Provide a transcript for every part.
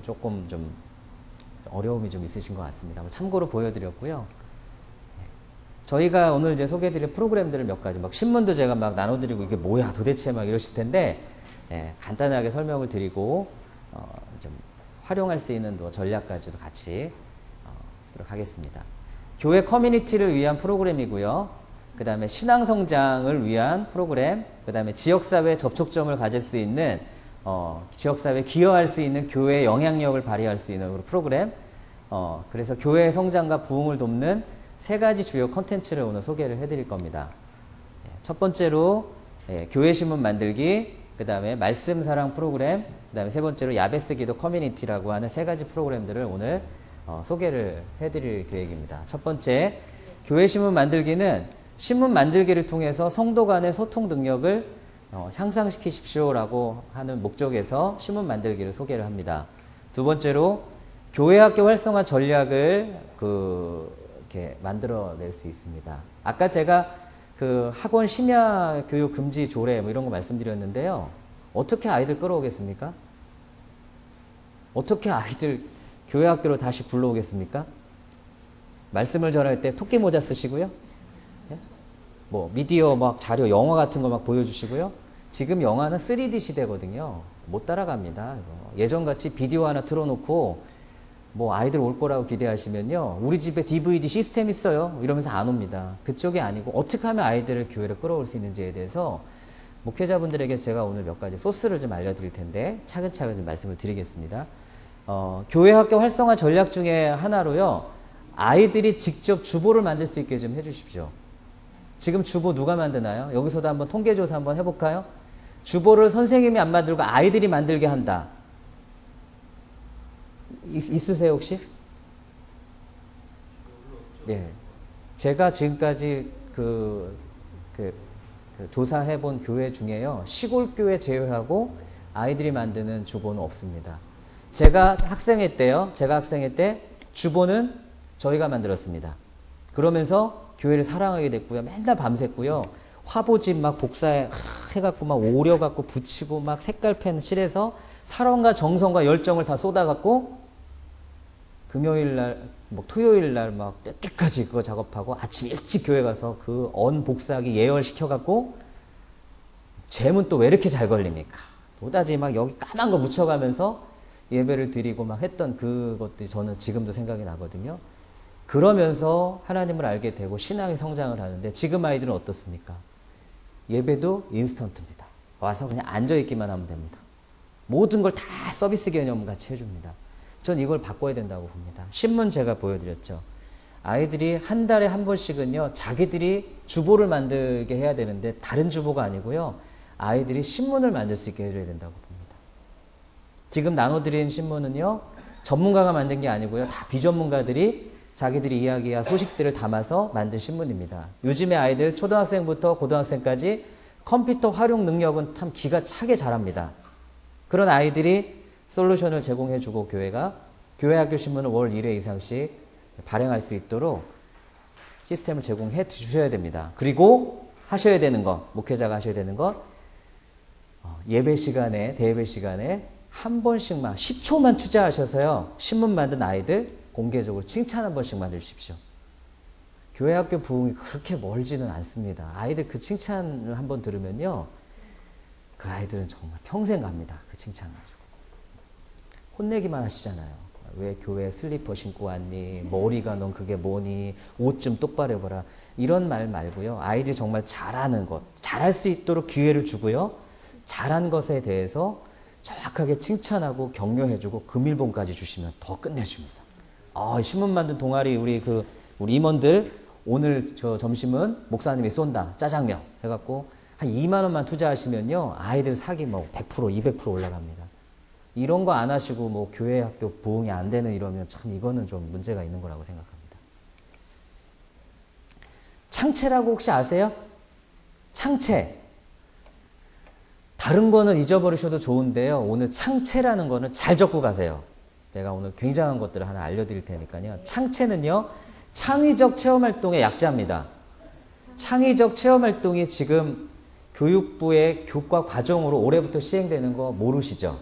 조금 좀 어려움이 좀 있으신 것 같습니다. 참고로 보여드렸고요. 저희가 오늘 이제 소개해드릴 프로그램들을 몇 가지, 막 신문도 제가 막 나눠드리고 이게 뭐야 도대체 막 이러실 텐데, 간단하게 설명을 드리고 좀 활용할 수 있는 뭐 전략까지도 같이 하도록 하겠습니다. 교회 커뮤니티를 위한 프로그램이고요. 그 다음에 신앙성장을 위한 프로그램, 그 다음에 지역사회 접촉점을 가질 수 있는 지역사회에 기여할 수 있는 교회의 영향력을 발휘할 수 있는 프로그램, 그래서 교회의 성장과 부흥을 돕는 세 가지 주요 컨텐츠를 오늘 소개를 해드릴 겁니다. 첫 번째로 교회 신문 만들기, 그 다음에 말씀 사랑 프로그램, 그 다음에 세 번째로 야베스 기도 커뮤니티라고 하는 세 가지 프로그램들을 오늘 소개를 해드릴 계획입니다. 첫 번째, 교회 신문 만들기는 신문 만들기를 통해서 성도 간의 소통 능력을 향상시키십시오라고 하는 목적에서 신문 만들기를 소개를 합니다. 두 번째로, 교회 학교 활성화 전략을 이렇게 만들어낼 수 있습니다. 아까 제가 그 학원 심야 교육 금지 조례 뭐 이런 거 말씀드렸는데요. 어떻게 아이들 끌어오겠습니까? 어떻게 아이들 교회 학교로 다시 불러오겠습니까? 말씀을 전할 때 토끼 모자 쓰시고요. 뭐 미디어 막 자료 영화 같은 거 막 보여주시고요. 지금 영화는 3D 시대거든요. 못 따라갑니다. 예전같이 비디오 하나 틀어놓고 뭐 아이들 올 거라고 기대하시면요, 우리 집에 DVD 시스템 있어요 이러면서 안 옵니다. 그쪽이 아니고 어떻게 하면 아이들을 교회를 끌어올 수 있는지에 대해서 목회자분들에게 제가 오늘 몇 가지 소스를 좀 알려드릴 텐데 차근차근 좀 말씀을 드리겠습니다. 교회 학교 활성화 전략 중에 하나로요, 아이들이 직접 주보를 만들 수 있게 좀 해주십시오. 지금 주보 누가 만드나요? 여기서도 한번 통계조사 한번 해볼까요? 주보를 선생님이 안 만들고 아이들이 만들게 한다. 있으세요 혹시? 예. 제가 지금까지 조사해본 교회 중에요, 시골교회 제외하고 아이들이 만드는 주보는 없습니다. 제가 학생회 때 주보는 저희가 만들었습니다. 그러면서 교회를 사랑하게 됐고요. 맨날 밤샜고요. 화보집 막 복사해갖고 막 오려갖고 붙이고 막 색깔펜 칠해서 사랑과 정성과 열정을 다 쏟아갖고 금요일날, 뭐 토요일날 막 늦게까지 그거 작업하고 아침 일찍 교회 가서 그 언 복사하기 예열시켜갖고 잼은 또 왜 이렇게 잘 걸립니까? 도다지 막 여기 까만 거 묻혀가면서 예배를 드리고 막 했던 그것들이 저는 지금도 생각이 나거든요. 그러면서 하나님을 알게 되고 신앙의 성장을 하는데, 지금 아이들은 어떻습니까? 예배도 인스턴트입니다. 와서 그냥 앉아있기만 하면 됩니다. 모든 걸 다 서비스 개념 같이 해줍니다. 전 이걸 바꿔야 된다고 봅니다. 신문 제가 보여드렸죠. 아이들이 한 달에 한 번씩은요, 자기들이 주보를 만들게 해야 되는데 다른 주보가 아니고요, 아이들이 신문을 만들 수 있게 해줘야 된다고 봅니다. 지금 나눠드린 신문은요, 전문가가 만든 게 아니고요, 다 비전문가들이 자기들이 이야기와 소식들을 담아서 만든 신문입니다. 요즘에 아이들 초등학생부터 고등학생까지 컴퓨터 활용 능력은 참 기가 차게 잘합니다. 그런 아이들이 솔루션을 제공해주고 교회가 교회 학교 신문을 월 1회 이상씩 발행할 수 있도록 시스템을 제공해 주셔야 됩니다. 그리고 하셔야 되는 것, 목회자가 하셔야 되는 것, 예배 시간에, 대예배 시간에 한 번씩만 10초만 투자하셔서요, 신문 만든 아이들 공개적으로 칭찬 한 번씩 만들십시오. 교회 학교 부흥이 그렇게 멀지는 않습니다. 아이들 그 칭찬을 한번 들으면요, 그 아이들은 정말 평생 갑니다. 그 칭찬 가지고. 혼내기만 하시잖아요. 왜 교회 슬리퍼 신고 왔니? 머리가 넌 그게 뭐니? 옷 좀 똑바로 해봐라. 이런 말 말고요, 아이들이 정말 잘하는 것, 잘할 수 있도록 기회를 주고요, 잘한 것에 대해서 정확하게 칭찬하고 격려해주고 금일봉까지 주시면 더 끝내줍니다. 신문 만든 동아리 우리 임원들 오늘 저 점심은 목사님이 쏜다 짜장면 해갖고 한 2만 원만 투자하시면요, 아이들 사기 뭐 100%, 200% 올라갑니다. 이런 거 안 하시고 뭐 교회 학교 부흥이 안 되는 이러면 참 이거는 좀 문제가 있는 거라고 생각합니다. 창체라고 혹시 아세요? 창체. 다른 거는 잊어버리셔도 좋은데요, 오늘 창체라는 거는 잘 적고 가세요. 내가 오늘 굉장한 것들을 하나 알려드릴 테니까요. 창체는요, 창의적 체험활동의 약자입니다. 창의적 체험활동이 지금 교육부의 교과 과정으로 올해부터 시행되는 거 모르시죠?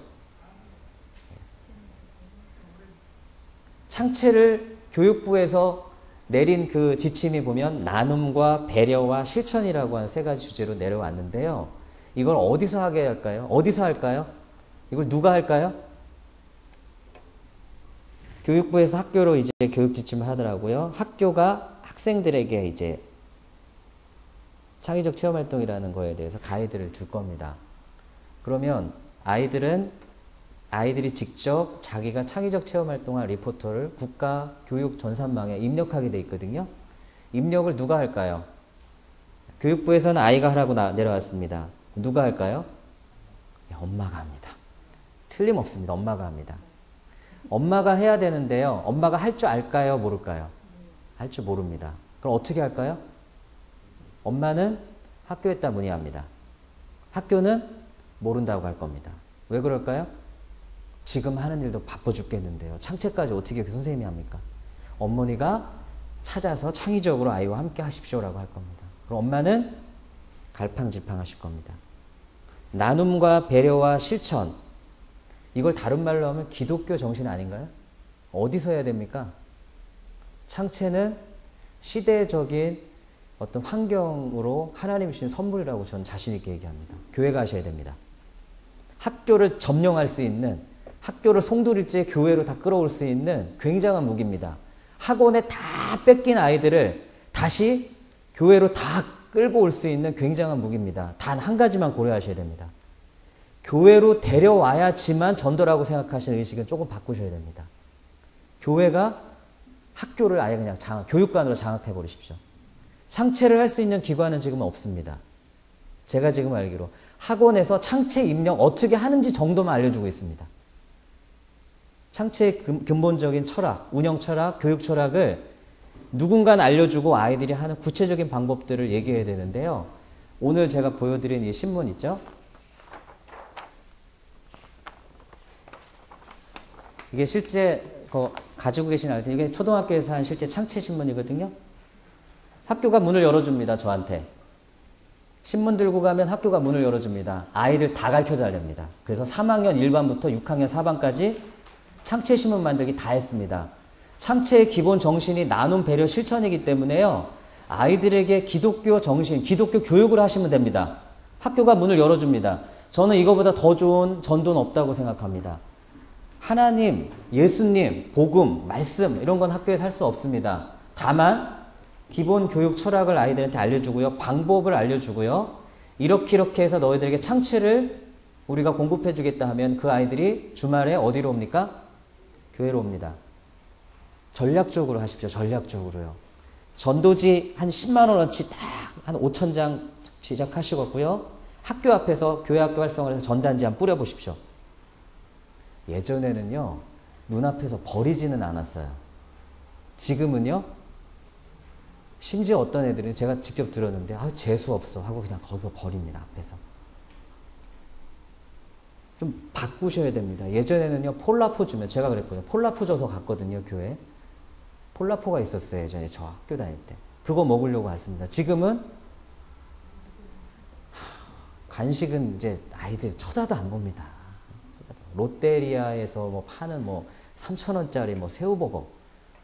창체를 교육부에서 내린 그 지침이 보면 나눔과 배려와 실천이라고 한 세 가지 주제로 내려왔는데요. 이걸 어디서 하게 할까요? 어디서 할까요? 이걸 누가 할까요? 교육부에서 학교로 이제 교육 지침을 하더라고요. 학교가 학생들에게 이제 창의적 체험 활동이라는 거에 대해서 가이드를 줄 겁니다. 그러면 아이들이 직접 자기가 창의적 체험 활동할 리포터를 국가 교육 전산망에 입력하게 돼 있거든요. 입력을 누가 할까요? 교육부에서는 아이가 하라고 내려왔습니다. 누가 할까요? 엄마가 합니다. 틀림없습니다. 엄마가 합니다. 엄마가 해야 되는데요. 엄마가 할 줄 알까요? 모를까요? 할 줄 모릅니다. 그럼 어떻게 할까요? 엄마는 학교에다 문의합니다. 학교는 모른다고 할 겁니다. 왜 그럴까요? 지금 하는 일도 바빠 죽겠는데요. 창체까지 어떻게 그 선생님이 합니까? 어머니가 찾아서 창의적으로 아이와 함께 하십시오라고 할 겁니다. 그럼 엄마는 갈팡질팡 하실 겁니다. 나눔과 배려와 실천, 이걸 다른 말로 하면 기독교 정신 아닌가요? 어디서 해야 됩니까? 창체는 시대적인 어떤 환경으로 하나님이 주신 선물이라고 저는 자신 있게 얘기합니다. 교회가 하셔야 됩니다. 학교를 점령할 수 있는, 학교를 송두리째 교회로 다 끌어올 수 있는 굉장한 무기입니다. 학원에 다 뺏긴 아이들을 다시 교회로 다 끌고 올 수 있는 굉장한 무기입니다. 단 한 가지만 고려하셔야 됩니다. 교회로 데려와야지만 전도라고 생각하시는 의식은 조금 바꾸셔야 됩니다. 교회가 학교를 아예 그냥 교육관으로 장악해 버리십시오. 창체를 할 수 있는 기관은 지금 없습니다. 제가 지금 알기로 학원에서 창체 입력 어떻게 하는지 정도만 알려주고 있습니다. 창체의 근본적인 철학, 운영 철학, 교육 철학을 누군가는 알려주고 아이들이 하는 구체적인 방법들을 얘기해야 되는데요. 오늘 제가 보여드린 이 신문 있죠? 이게 실제 가지고 계신 아이들, 이게 초등학교에서 한 실제 창체 신문이거든요. 학교가 문을 열어줍니다. 저한테. 신문 들고 가면 학교가 문을 열어줍니다. 아이들 다 가르쳐줘야 됩니다. 그래서 3학년 1반부터 6학년 4반까지 창체 신문 만들기 다 했습니다. 창체의 기본 정신이 나눔, 배려, 실천이기 때문에요. 아이들에게 기독교 정신, 기독교 교육을 하시면 됩니다. 학교가 문을 열어줍니다. 저는 이거보다 더 좋은 전도는 없다고 생각합니다. 하나님, 예수님, 복음, 말씀 이런 건 학교에서 할 수 없습니다. 다만 기본 교육 철학을 아이들한테 알려주고요. 방법을 알려주고요. 이렇게 해서 너희들에게 창체를 우리가 공급해 주겠다 하면 그 아이들이 주말에 어디로 옵니까? 교회로 옵니다. 전략적으로 하십시오. 전략적으로요. 전도지 한 10만 원어치 딱 한 5,000장 시작하시고요. 학교 앞에서 교회 학교 활성화를 해서 전단지 한 뿌려보십시오. 예전에는요. 눈앞에서 버리지는 않았어요. 지금은요. 심지어 어떤 애들은 제가 직접 들었는데 재수 없어 하고 그냥 거기서 버립니다. 앞에서. 좀 바꾸셔야 됩니다. 예전에는요. 폴라포 주면 제가 그랬거든요. 폴라포 줘서 갔거든요. 교회. 폴라포가 있었어요. 예전에 저 학교 다닐 때. 그거 먹으려고 갔습니다. 지금은 간식은 이제 아이들 쳐다도 안 봅니다. 롯데리아에서 뭐 파는 뭐 3,000원짜리 뭐 새우버거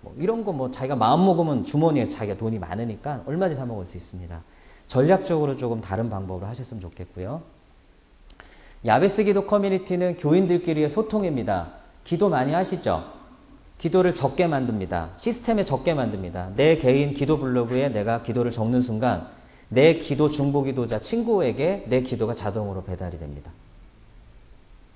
뭐 이런 거 뭐 자기가 마음 먹으면 주머니에 자기가 돈이 많으니까 얼마든지 사 먹을 수 있습니다. 전략적으로 조금 다른 방법으로 하셨으면 좋겠고요. 야베스 기도 커뮤니티는 교인들끼리의 소통입니다. 기도 많이 하시죠? 기도를 적게 만듭니다. 시스템에 적게 만듭니다. 내 개인 기도 블로그에 내가 기도를 적는 순간 내 기도 중보기도자 친구에게 내 기도가 자동으로 배달이 됩니다.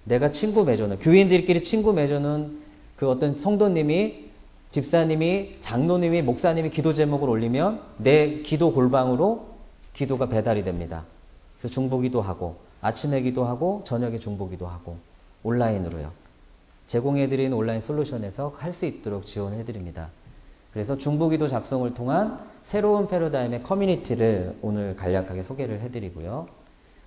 내가 친구 맺어놓은, 교인들끼리 친구 맺어놓은 그 어떤 성도님이, 집사님이, 장로님이, 목사님이 기도 제목을 올리면 내 기도 골방으로 기도가 배달이 됩니다. 그래서 중보기도 하고, 아침에 기도하고, 저녁에 중보기도 하고, 온라인으로요. 제공해드리는 온라인 솔루션에서 할 수 있도록 지원해드립니다. 그래서 중보기도 작성을 통한 새로운 패러다임의 커뮤니티를 오늘 간략하게 소개를 해드리고요.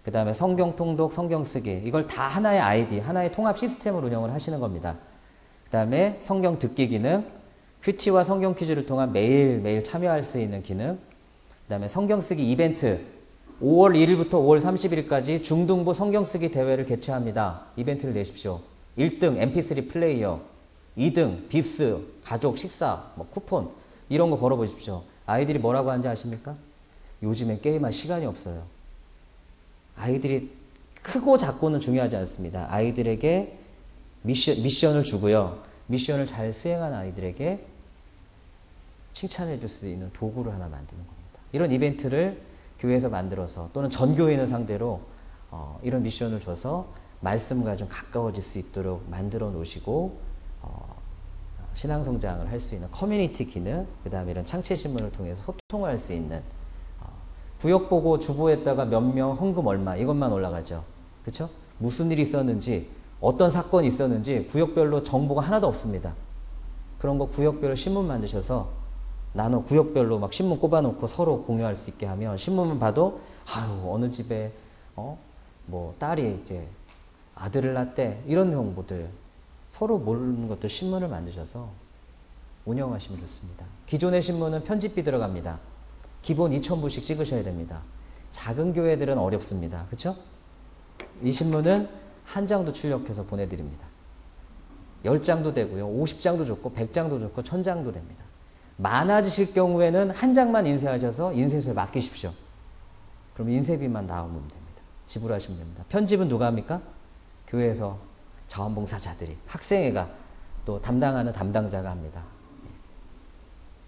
그 다음에 성경 통독, 성경 쓰기 이걸 다 하나의 아이디, 하나의 통합 시스템으로 운영을 하시는 겁니다. 그 다음에 성경 듣기 기능, 큐티와 성경 퀴즈를 통한 매일매일 참여할 수 있는 기능, 그 다음에 성경 쓰기 이벤트 5월 1일부터 5월 30일까지 중등부 성경 쓰기 대회를 개최합니다. 이벤트를 내십시오. 1등 mp3 플레이어, 2등, 빕스, 가족 식사, 뭐 쿠폰 이런 거 걸어보십시오. 아이들이 뭐라고 하는지 아십니까? 요즘엔 게임할 시간이 없어요. 아이들이 크고 작고는 중요하지 않습니다. 아이들에게 미션을 주고요. 미션을 잘 수행한 아이들에게 칭찬해 줄 수 있는 도구를 하나 만드는 겁니다. 이런 이벤트를 교회에서 만들어서 또는 전 교인을 상대로 이런 미션을 줘서 말씀과 좀 가까워질 수 있도록 만들어 놓으시고 신앙성장을 할 수 있는 커뮤니티 기능, 그 다음에 이런 창체신문을 통해서 소통할 수 있는 구역 보고 주보에다가 몇 명, 헌금 얼마 이것만 올라가죠. 그렇죠? 무슨 일이 있었는지 어떤 사건이 있었는지 구역별로 정보가 하나도 없습니다. 그런 거 구역별로 신문 만드셔서 구역별로 막 신문 꼽아놓고 서로 공유할 수 있게 하면 신문만 봐도 아유 어느 집에 뭐 딸이 이제 아들을 낳았대 이런 정보들 서로 모르는 것들 신문을 만드셔서 운영하시면 좋습니다. 기존의 신문은 편집비 들어갑니다. 기본 2,000부씩 찍으셔야 됩니다. 작은 교회들은 어렵습니다. 그렇죠? 이 신문은 한 장도 출력해서 보내드립니다. 10장도 되고요. 50장도 좋고 100장도 좋고 1000장도 됩니다. 많아지실 경우에는 한 장만 인쇄하셔서 인쇄소에 맡기십시오. 그럼 인쇄비만 나오면 됩니다. 지불하시면 됩니다. 편집은 누가 합니까? 교회에서 자원봉사자들이, 학생회가 또 담당하는 담당자가 합니다.